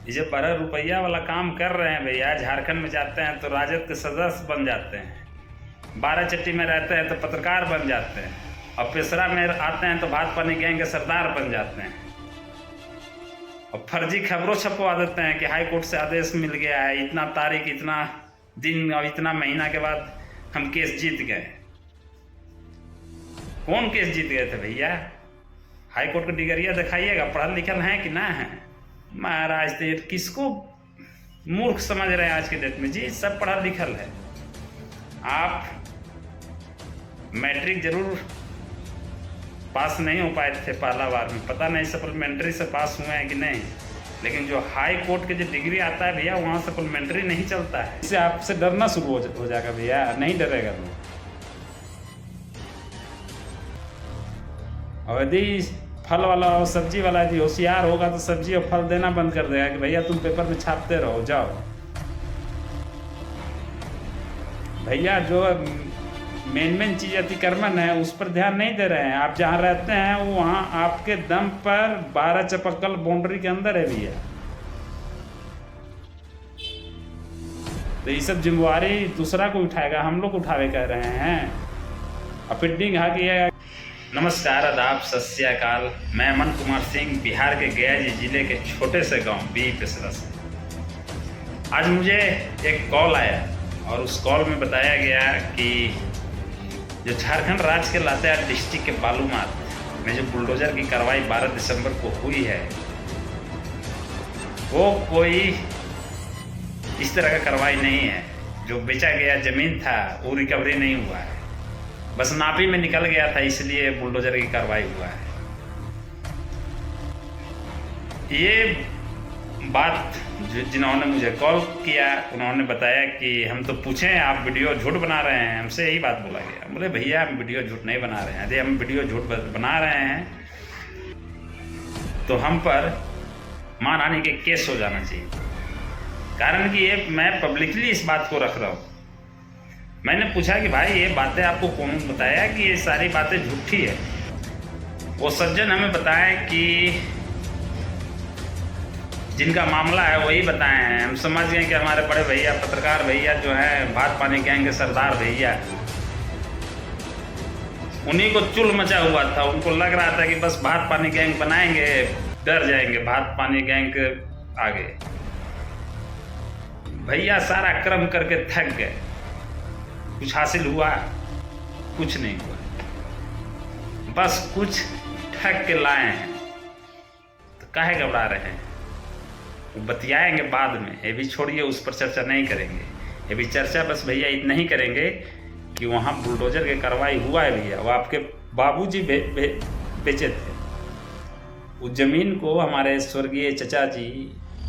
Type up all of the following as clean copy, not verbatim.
ये जो 12 रुपया वाला काम कर रहे हैं भैया, झारखंड में जाते हैं तो राजद के सदस्य बन जाते हैं, 12 चट्टी में रहते हैं तो पत्रकार बन जाते हैं, और पेशरा में आते हैं तो भात पानी गैंग के सरदार बन जाते हैं, और फर्जी खबरों छपवा देते हैं कि हाई कोर्ट से आदेश मिल गया है, इतना तारीख, इतना दिन और इतना महीना के बाद हम केस जीत गए। कौन केस जीत गए थे भैया? हाई कोर्ट का डिगरिया दिखाइएगा, पढ़ल लिखल है कि ना है? महाराज तो किसको मूर्ख समझ रहे हैं आज के डेट में? जी सब पढ़ा लिखल है। आप मैट्रिक जरूर पास नहीं हो पाए थे पहला बार में, पता नहीं सप्लीमेंट्री से पास हुए हैं कि नहीं, लेकिन जो हाई कोर्ट के जो डिग्री आता है भैया, वहाँ सप्लीमेंट्री नहीं चलता है। इससे आपसे डरना शुरू हो जाएगा भैया, नहीं डरेगा तो। और यदि फल वाला और सब्जी वाला यदि होशियार होगा तो सब्जी और फल देना बंद कर देगा कि भैया तुम पेपर में छापते रहो, जाओ। भैया जो मेन चीज़ अतिक्रमण है उस पर ध्यान नहीं दे रहे हैं। आप जहाँ रहते हैं वो वहाँ आपके दम पर 12 चपक्कल बाउंड्री के अंदर है भैया। तो ये सब जिम्मेवारी दूसरा को उठाएगा, हम लोग उठावे कह रहे हैं। और फिटिंग हाँ किया। नमस्कार, आदाब, सत श्री अकाल। मैं अमन कुमार सिंह, बिहार के गया जिले के छोटे से गांव बी पेशरा से। आज मुझे एक कॉल आया और उस कॉल में बताया गया कि जो झारखंड राज्य के लातेहार डिस्ट्रिक्ट के बालूमाथ में जो बुलडोजर की कार्रवाई 12 दिसंबर को हुई है, वो कोई इस तरह का कार्रवाई नहीं है। जो बेचा गया जमीन था वो रिकवरी नहीं हुआ है, बस नापी में निकल गया था, इसलिए बुलडोजर की कार्रवाई हुआ है। ये बात जिन्होंने मुझे कॉल किया उन्होंने बताया कि हम तो पूछे आप वीडियो झूठ बना रहे हैं, हमसे यही बात बोला गया। बोले भैया हम वीडियो झूठ नहीं बना रहे हैं, यदि हम वीडियो झूठ बना रहे हैं तो हम पर मानहानि के केस हो जाना चाहिए। कारण कि ये मैं पब्लिकली इस बात को रख रहा हूँ। मैंने पूछा कि भाई ये बातें आपको कौन बताया कि ये सारी बातें झूठी है? वो सज्जन हमें बताएं कि जिनका मामला है वही बताए हैं। हम समझ गए कि हमारे बड़े भैया पत्रकार भैया जो हैं, भात पानी गैंग के सरदार भैया, उन्हीं को चुल मचा हुआ था। उनको लग रहा था कि बस भात पानी गैंग बनाएंगे, डर जाएंगे भात पानी गैंग के आगे। भैया सारा क्रम करके थक गए। कुछ हासिल हुआ? कुछ नहीं हुआ, बस कुछ ठग के लाए हैं। तो काहे घबरा रहे हैं? बतियाएंगे बाद में, ये भी छोड़िए, उस पर चर्चा नहीं करेंगे। ये भी चर्चा बस भैया इतना ही करेंगे कि वहाँ बुलडोजर की कार्रवाई हुआ है भैया। वो आपके बाबूजी बेचे थे उस जमीन को, हमारे स्वर्गीय चचा जी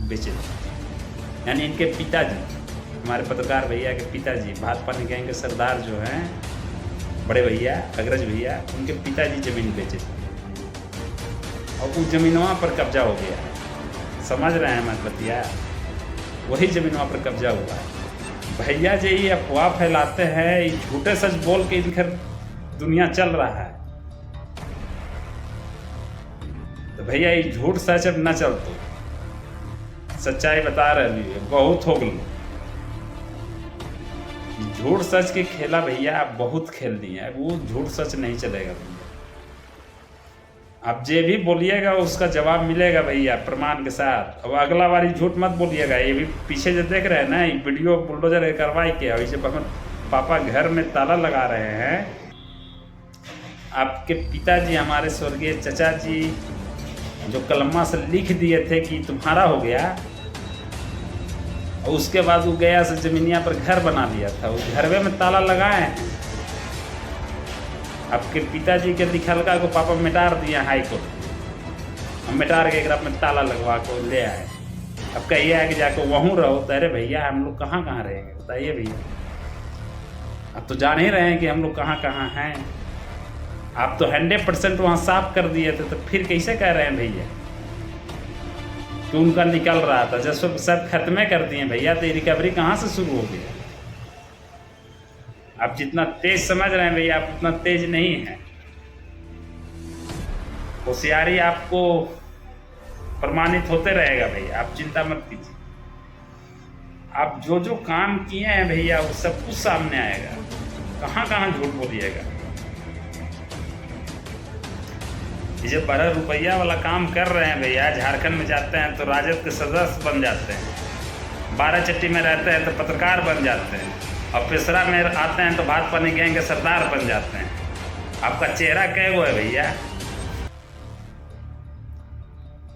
बेचे थे, यानी इनके पिताजी, हमारे पत्रकार भैया के पिताजी, भात पानी गैंग के सरदार जो हैं बड़े भैया अग्रज भैया, उनके पिताजी जमीन बेचे थे और उस जमीनों पर कब्जा हो गया। समझ रहे हैं मत बतिया? वही जमीनों पर कब्जा हुआ है। भैया जी ये अफवाह फैलाते हैं, झूठे सच बोल के इनकर दुनिया चल रहा है। तो भैया ये झूठ सच अब न चल, तो सच्चाई बता रही है, बहुत हो गई। झूठ सच के खेला भैया आप बहुत खेल दिए हैं, वो झूठ सच नहीं चलेगा भैया। आप जे भी बोलिएगा उसका जवाब मिलेगा भैया प्रमाण के साथ। अब अगला बारी झूठ मत बोलिएगा। ये भी पीछे जो देख रहे हैं ना, वीडियो बुलडोजर कार्रवाई किया, वैसे पापा घर में ताला लगा रहे हैं। आपके पिताजी, हमारे स्वर्गीय चचा जी, जो कलमा से लिख दिए थे कि तुम्हारा हो गया, और उसके बाद वो गया से जमीनिया पर घर बना लिया था, उस घरवे में ताला लगाए हैं। आपके पिताजी के लिखलका को पापा मिटार दिए हाई कोर्ट, हम मिटार के एक में ताला लगवा को ले आए। अब कहिए है कि जाकर वहीं रहो, तो अरे भैया हम लोग कहाँ कहाँ रहेंगे बताइए भैया? अब तो जान ही रहे हैं कि हम लोग कहाँ कहाँ हैं। आप तो 100% वहाँ साफ कर दिए थे, तो फिर कैसे कह रहे हैं भैया कि उनका निकल रहा था? जब सब खत्मे कर दिए भैया, तो रिकवरी कहाँ से शुरू हो गई? आप जितना तेज समझ रहे हैं भैया, आप उतना तेज नहीं है। होशियारी आपको प्रमाणित होते रहेगा भैया, आप चिंता मत कीजिए। आप जो जो काम किए हैं भैया वो सब कुछ सामने आएगा, कहाँ कहाँ झूठ बोलिएगा। ये 12 रुपया वाला काम कर रहे हैं भैया, झारखंड में जाते हैं तो राजद के सदस्य बन जाते हैं, 12 चट्टी में रहते हैं तो पत्रकार बन जाते हैं, और पेशरा में आते हैं तो भाजपा ने गैंग के सरदार बन जाते हैं। आपका चेहरा कै गो है भैया?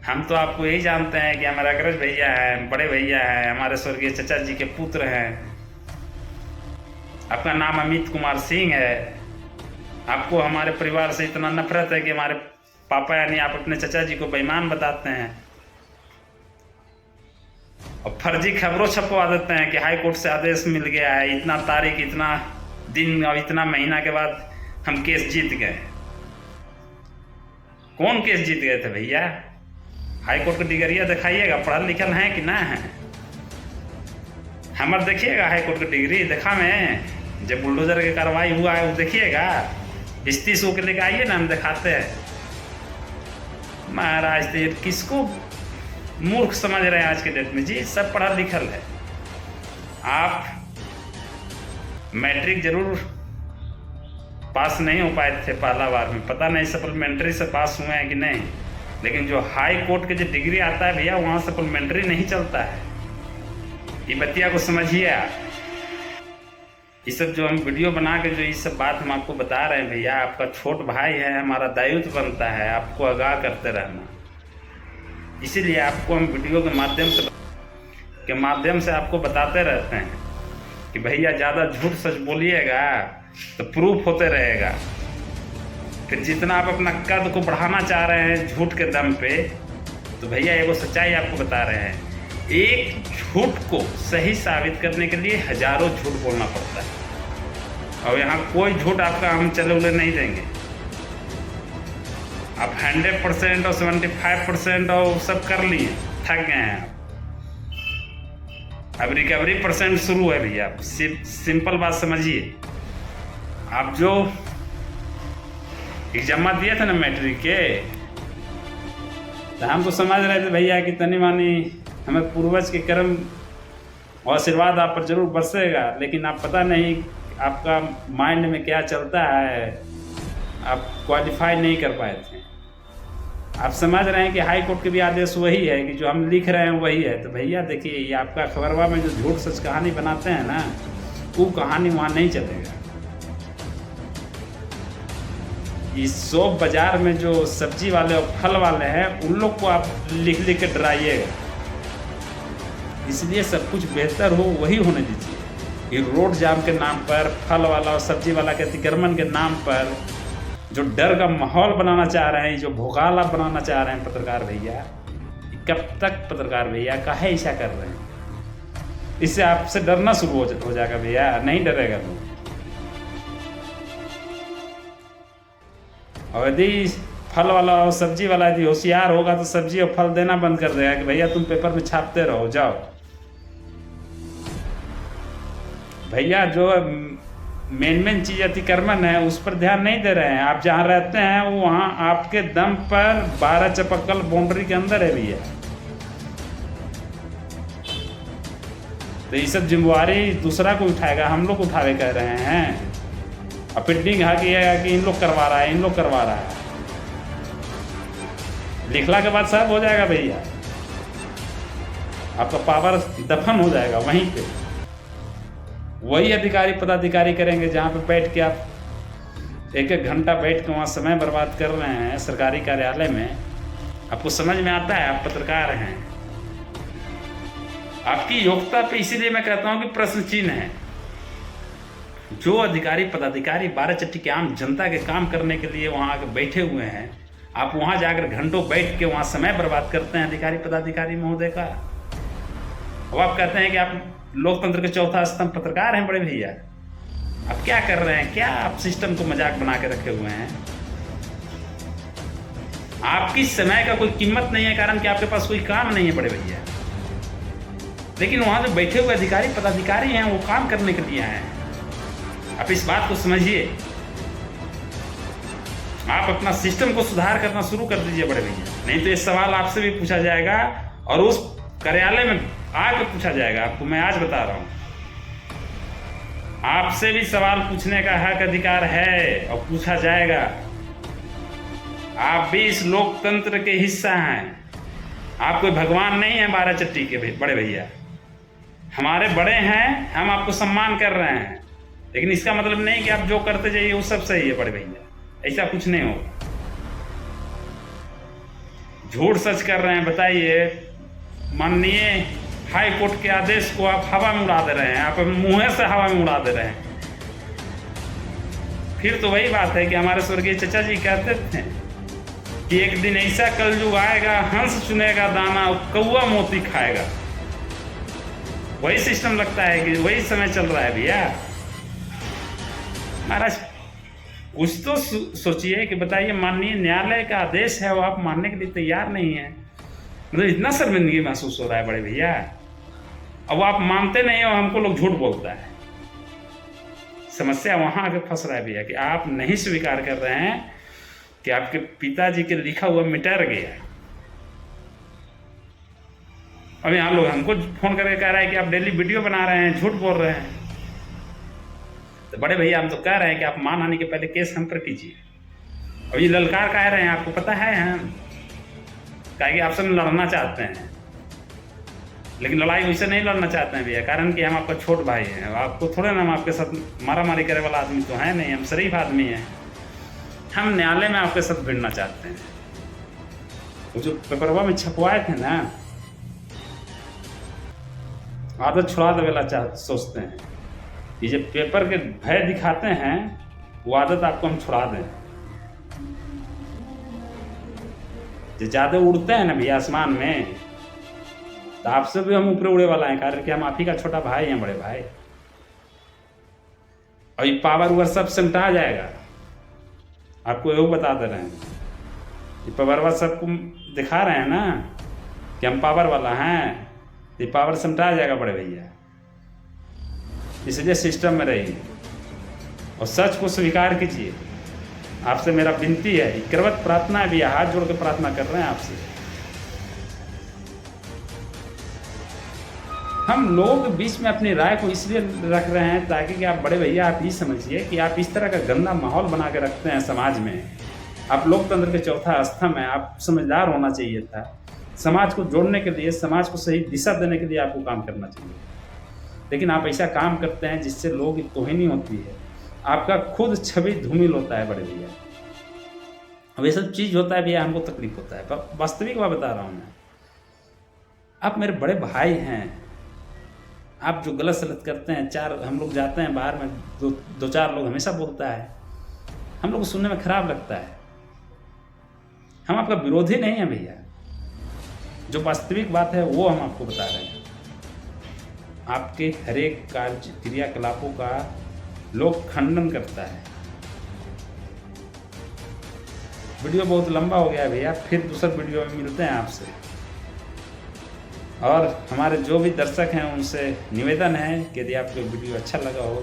हम तो आपको यही जानते हैं कि हमारे अग्रज भैया हैं, बड़े भैया हैं, हमारे स्वर्गीय चचा जी के पुत्र हैं। आपका नाम अमित कुमार सिंह है। आपको हमारे परिवार से इतना नफरत है कि हमारे पापा यानी आप अपने चचा जी को बेईमान बताते हैं और फर्जी खबरों छपवा देते हैं कि हाई कोर्ट से आदेश मिल गया है, इतना तारीख, इतना दिन और इतना महीना के बाद हम केस जीत गए। कौन केस जीत गए थे भैया? हाई कोर्ट का डिग्रिया दिखाइएगा, पढ़ल लिखल हैं कि ना है? हमारे देखिएगा हाई कोर्ट का डिग्री देखा में, जब बुलडोजर की कार्रवाई हुआ है वो देखिएगा, 30 के लेकर आइए ना, हम दिखाते हैं। महाराज तो किसको मूर्ख समझ रहे हैं आज के डेट में? जी सब पढ़ा लिखल है। आप मैट्रिक जरूर पास नहीं हो पाए थे पहला बार में, पता नहीं सप्लीमेंट्री से पास हुए हैं कि नहीं, लेकिन जो हाई कोर्ट के जो डिग्री आता है भैया वहाँ सप्लीमेंट्री नहीं चलता है। ये बतिया को समझिए आप। ये सब जो हम वीडियो बना के जो ये सब बात हम आपको बता रहे हैं भैया, आपका छोट भाई है, हमारा दायित्व बनता है आपको आगाह करते रहना। इसीलिए आपको हम वीडियो के माध्यम से आपको बताते रहते हैं कि भैया ज़्यादा झूठ सच बोलिएगा तो प्रूफ होते रहेगा। फिर जितना आप अपना कद को बढ़ाना चाह रहे हैं झूठ के दम पे, तो भैया ये वो सच्चाई आपको बता रहे हैं, एक झूठ को सही साबित करने के लिए हजारों झूठ बोलना पड़ता है, और यहाँ कोई झूठ आपका हम चले उले नहीं देंगे। आप 100% और 75% और सब कर लिए, थक गए हैं। अब रिकवरी % शुरू है भैया। सिंपल बात समझिए, आप जो एग्जाम दिए थे ना मैट्रिक के, तो हम तो समझ रहे थे भैया कि तनी मानी हमें पूर्वज के कर्म और आशीर्वाद आप पर जरूर बरसेगा, लेकिन आप पता नहीं आपका माइंड में क्या चलता है, आप क्वालिफाई नहीं कर पाए थे। आप समझ रहे हैं कि हाई कोर्ट के भी आदेश वही है कि जो हम लिख रहे हैं वही है। तो भैया देखिए, ये आपका खबरवा में जो झूठ सच कहानी बनाते हैं ना, वो कहानी वहाँ नहीं चलेगा। इस शॉप बाजार में जो सब्जी वाले और फल वाले हैं, उन लोग को आप लिख लिख के डराइएगा। इसलिए सब कुछ बेहतर हो वही होने दीजिए। ये रोड जाम के नाम पर, फल वाला और सब्जी वाला के अतिक्रमण के नाम पर जो डर का माहौल बनाना चाह रहे हैं, जो भोकाला बनाना चाह रहे हैं पत्रकार भैया, कब तक पत्रकार भैया काहे ऐसा कर रहे हैं? इससे आपसे डरना शुरू हो जाएगा भैया, नहीं डरेगा लोग। और यदि फल वाला और सब्जी वाला यदि होशियार होगा तो सब्जी और फल देना बंद कर देगा कि भैया तुम पेपर में छापते रहो, जाओ। भैया जो मेन चीज अतिक्रमण है उस पर ध्यान नहीं दे रहे हैं। आप जहाँ रहते हैं वो वहाँ आपके दम पर 12 चपक्कल बाउंड्री के अंदर है भैया। तो ये सब जिम्मेवारी दूसरा को उठाएगा, हम लोग उठावे कह रहे हैं। और प्रिंटिंग कि इन लोग करवा रहा है, इन लोग करवा रहा है, लिखला के बाद सब हो जाएगा भैया, आपका पावर दफन हो जाएगा वहीं पे। वही अधिकारी पदाधिकारी करेंगे जहाँ पे बैठ के आप 1-1 घंटा बैठ के वहाँ समय बर्बाद कर रहे हैं सरकारी कार्यालय में। आपको समझ में आता है आप पत्रकार हैं, आपकी योग्यता पे इसीलिए मैं कहता हूँ कि प्रश्न चिन्ह है। जो अधिकारी पदाधिकारी 12 चट्टी के आम जनता के काम करने के लिए वहाँ आके बैठे हुए हैं, आप वहाँ जाकर घंटों बैठ के वहाँ समय बर्बाद करते हैं अधिकारी पदाधिकारी महोदय का। अब आप कहते हैं कि आप लोकतंत्र के चौथा स्तंभ पत्रकार हैं बड़े भैया। आप क्या कर रहे हैं? क्या आप सिस्टम को मजाक बना के रखे हुए हैं? आपकी समय का कोई कीमत नहीं है, कारण कि आपके पास कोई काम नहीं है बड़े भैया। लेकिन वहाँ जो बैठे हुए अधिकारी पदाधिकारी हैं वो काम करने के लिए हैं। आप इस बात को समझिए। आप अपना सिस्टम को सुधार करना शुरू कर दीजिए बड़े भैया, नहीं तो ये सवाल आपसे भी पूछा जाएगा और उस कार्यालय में आके पूछा जाएगा आपको। मैं आज बता रहा हूं, आपसे भी सवाल पूछने का हक अधिकार है और पूछा जाएगा। आप भी इस लोकतंत्र के हिस्सा हैं। आप कोई भगवान नहीं है 12 चट्टी के बड़े भैया। हमारे बड़े हैं, हम आपको सम्मान कर रहे हैं, लेकिन इसका मतलब नहीं कि आप जो करते जाइए वो सब सही है बड़े भैया। ऐसा कुछ नहीं होगा। झूठ सच कर रहे हैं, बताइए। माननीय हाई कोर्ट के आदेश को आप हवा में उड़ा दे रहे हैं, आप मुंह से हवा में उड़ा दे रहे हैं। फिर तो वही बात है कि हमारे स्वर्गीय चचा जी कहते थे कि एक दिन ऐसा कलयुग आएगा, हंस चुनेगा दाना, कौवा मोती खाएगा। वही सिस्टम लगता है कि वही समय चल रहा है भैया। महाराज कुछ तो सोचिए कि बताइए, माननीय न्यायालय का आदेश है वो आप मानने के लिए तैयार नहीं है। मतलब इतना शर्मिंदगी महसूस हो रहा है बड़े भैया। अब आप मानते नहीं हो, हमको लोग झूठ बोलता है। समस्या वहां आके फंस रहा है भैया कि आप नहीं स्वीकार कर रहे हैं कि आपके पिताजी के लिखा हुआ मिटर गया। अब यहाँ लोग हमको फोन करके कह रहा है कि आप डेली वीडियो बना रहे हैं, झूठ बोल रहे हैं। तो बड़े भैया हम तो कह रहे हैं कि आप मानहानि के पहले केस हम पर कीजिए। अब ये ललकार कह रहे हैं, आपको पता है हम कि आपसे लड़ना चाहते हैं, लेकिन लड़ाई वैसे नहीं लड़ना चाहते हैं भैया, कारण कि हम आपका छोट भाई हैं। आपको थोड़े ना हम आपके साथ मारा मारी करे वाला आदमी तो है नहीं, हम शरीफ आदमी हैं। हम न्यायालय में आपके साथ भिड़ना चाहते हैं। वो जो पेपरवा में छपवाए थे ना, आदत छुड़ा देवेला सोचते हैं। ये जो पेपर के भय दिखाते हैं, वो आदत आपको हम छुड़ा दें। जो ज्यादा उड़ते हैं ना भैया आसमान में, तो आपसे भी हम ऊपर उड़े वाला है, कारण कि हम आप ही का छोटा भाई हैं बड़े भाई। और ये पावर उवर सब सिमटा जाएगा, आपको ये बता दे रहे हैं। ये पावर सबको दिखा रहे हैं ना कि हम पावर वाला हैं, ये पावर सिमटा जाएगा बड़े भैया। इसलिए सिस्टम में रहिए और सच को स्वीकार कीजिए। आपसे मेरा विनती है, करवत प्रार्थना है भैया, हाथ जोड़ के प्रार्थना कर रहे हैं आपसे। हम लोग बीच में अपनी राय को इसलिए रख रहे हैं ताकि कि आप बड़े भैया आप ये समझिए कि आप इस तरह का गंदा माहौल बना के रखते हैं समाज में। आप लोकतंत्र के चौथा स्तंभ हैं, आप समझदार होना चाहिए था। समाज को जोड़ने के लिए, समाज को सही दिशा देने के लिए आपको काम करना चाहिए, लेकिन आप ऐसा काम करते हैं जिससे लोगों की तौहीनी होती है। आपका खुद छवि धूमिल होता है बड़े भैया। अब ये सब चीज़ होता है भैया, हमको तकलीफ होता है, पर वास्तविक बात बता रहा हूँ मैं। आप मेरे बड़े भाई हैं, आप जो गलत सलत करते हैं, हम लोग जाते हैं बाहर में, दो चार लोग हमेशा बोलता है, हम लोग को सुनने में खराब लगता है। हम आपका विरोधी नहीं है भैया, जो वास्तविक बात है वो हम आपको बता रहे हैं। आपके हर एक कार्य क्रियाकलापों का लोग खंडन करता है। वीडियो बहुत लंबा हो गया है भैया, फिर दूसरे वीडियो में मिलते हैं आपसे। और हमारे जो भी दर्शक हैं उनसे निवेदन है कि यदि आपको वीडियो अच्छा लगा हो